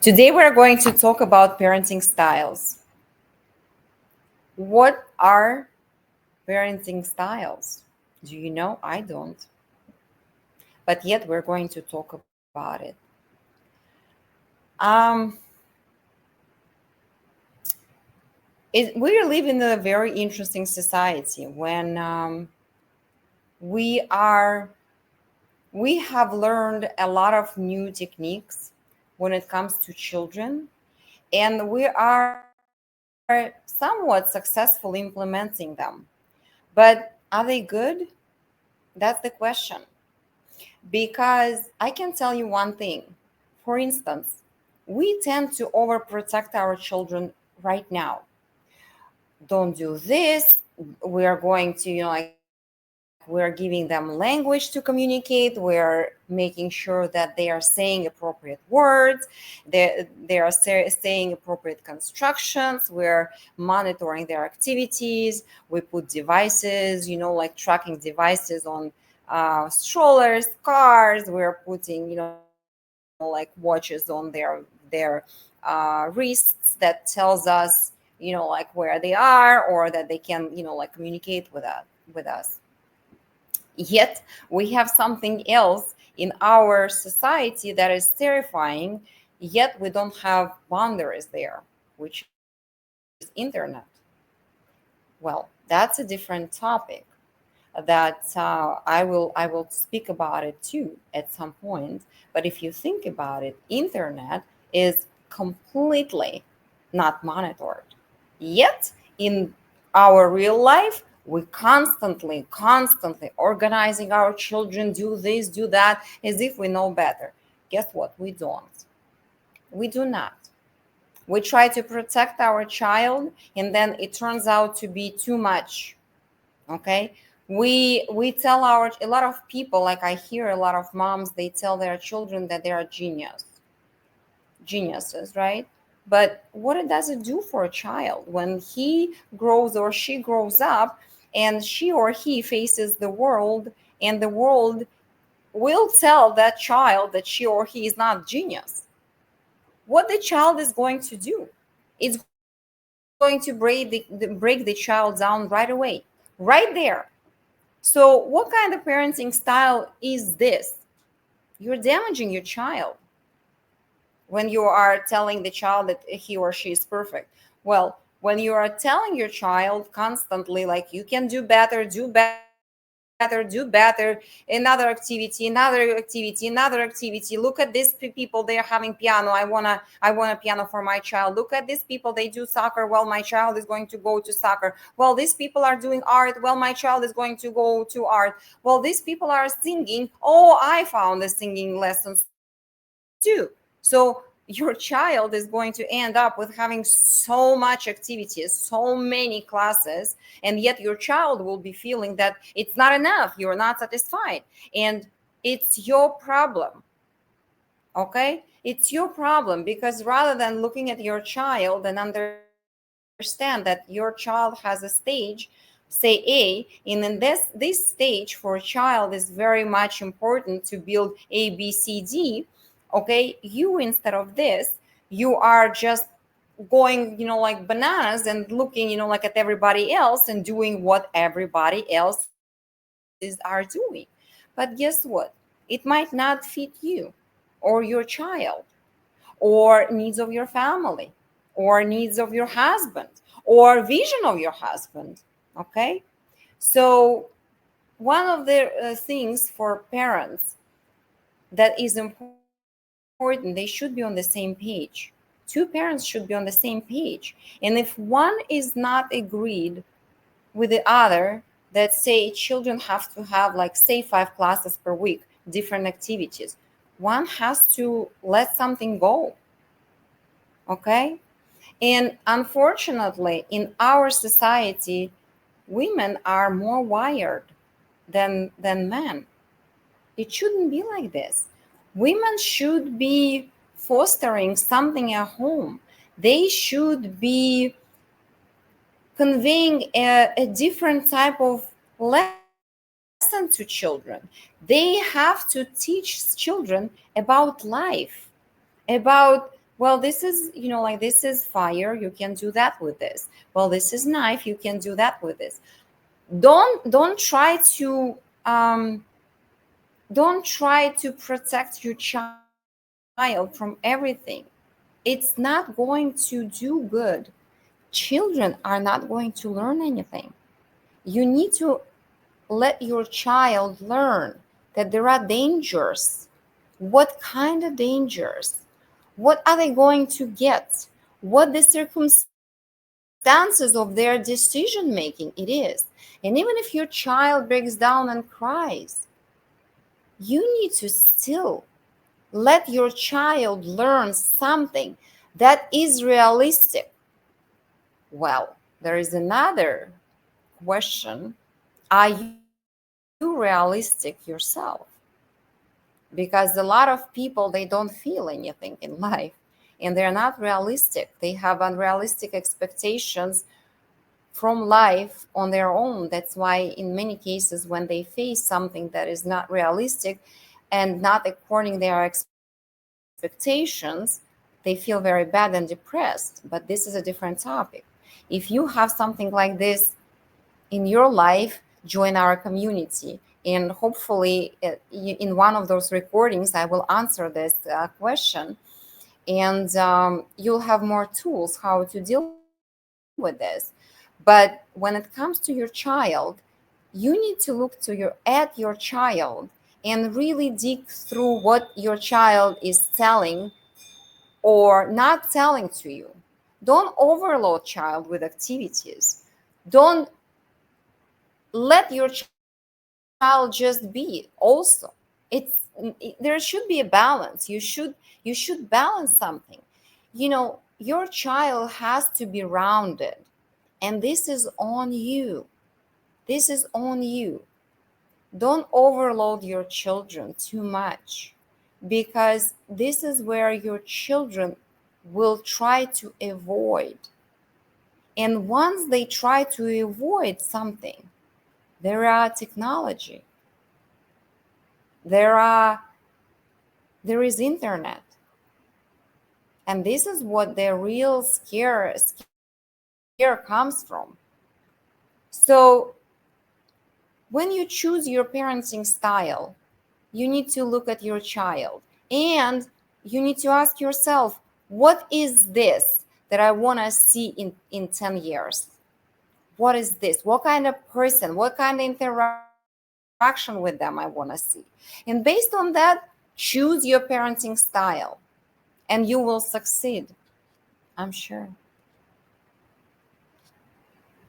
Today we're going to talk about parenting styles. What are parenting styles? Do you know? I don't. But yet we're going to talk about it. Um, we live in a very interesting society when we are we have learned a lot of new techniques when it comes to children, and we are somewhat successful implementing them. But are they good? That's the question. Because I can tell you one thing. For instance, we tend to overprotect our children right now. Don't do this. We are going to, we're giving them language to communicate. We're making sure that they are saying appropriate words. They are saying appropriate constructions. We're monitoring their activities. We put devices, like tracking devices on strollers, cars. We're putting, like watches on their wrists that tells us, like where they are, or that they can, like communicate with us. Yet we have something else in our society that is terrifying, yet we don't have boundaries there, which is internet. Well, that's a different topic that I will speak about it too at some point. But if you think about it, internet is completely not monitored. Yet in our real life, we constantly organizing our children, do this, do that, as if we know better. Guess what? We don't. We do not. We try to protect our child, and then it turns out to be too much. Okay, we tell our a lot of people, like I hear a lot of moms, they tell their children that they are geniuses, right? But what does it do for a child when he grows or she grows up and she or he faces the world, and the world will tell that child that she or he is not genius? What the child is going to do? It's going to break the child down right away, right there. So what kind of parenting style is this? You're damaging your child when you are telling the child that he or she is perfect. Well, when you are telling your child constantly, like, you can do better, do better, another activity, another activity. Look at these people, they are having piano. I want a piano for my child. Look at these people, they do soccer. Well, my child is going to go to soccer. Well, these people are doing art. Well, my child is going to go to art. Well, these people are singing. Oh, I found the singing lessons too. So your child is going to end up with having so much activities, so many classes, and yet your child will be feeling that it's not enough, you're not satisfied. And it's your problem. Okay, it's your problem, because rather than looking at your child and understand that your child has a stage, say A, and in this stage for a child is very much important to build ABCD. Okay, you, instead of this, you are just going, like bananas, and looking, like at everybody else and doing what everybody else are doing. But guess what? It might not fit you or your child, or needs of your family, or needs of your husband, or vision of your husband. Okay, so one of the things for parents that is important, they should be on the same page. Two parents should be on the same page. And if one is not agreed with the other, that say children have to have, like, say 5 classes per week, different activities, one has to let something go. Okay, and unfortunately in our society, women are more wired than men. It shouldn't be like this. Women should be fostering something at home. They should be conveying a different type of lesson to children. They have to teach children about life, about Well, this is, like, this is fire, you can do that with this. Well, this is knife, you can do that with this. Don't try to um don't try to protect your child from everything. It's not going to do good. Children are not going to learn anything. You need to let your child learn that there are dangers. What kind of dangers? What are they going to get? What the circumstances of their decision making it is. And even if your child breaks down and cries, you need to still let your child learn something that is realistic. Well, there is another question. Are you realistic yourself? Because a lot of people, they don't feel anything in life, and they're not realistic. They have unrealistic expectations from life on their own. That's why in many cases when they face something that is not realistic and not according their expectations, they feel very bad and depressed. But this is a different topic. If you have something like this in your life, join our community. And hopefully, in one of those recordings, I will answer this question. And you'll have more tools how to deal with this. But when it comes to your child, you need to look at your child and really dig through what your child is telling or not telling to you. Don't overload child with activities. Don't let your child just be. Also, it's there should be a balance. You should balance something. Your child has to be rounded, and this is on you. This is on you. Don't overload your children too much, because this is where your children will try to avoid. And once they try to avoid something, there are technology, there are there is internet, and this is what the real scare comes from. So when you choose your parenting style, you need to look at your child, and you need to ask yourself, what is this that I want to see in 10 years? What is this? What kind of person, what kind of interaction with them I want to see? And based on that, choose your parenting style, and you will succeed, I'm sure.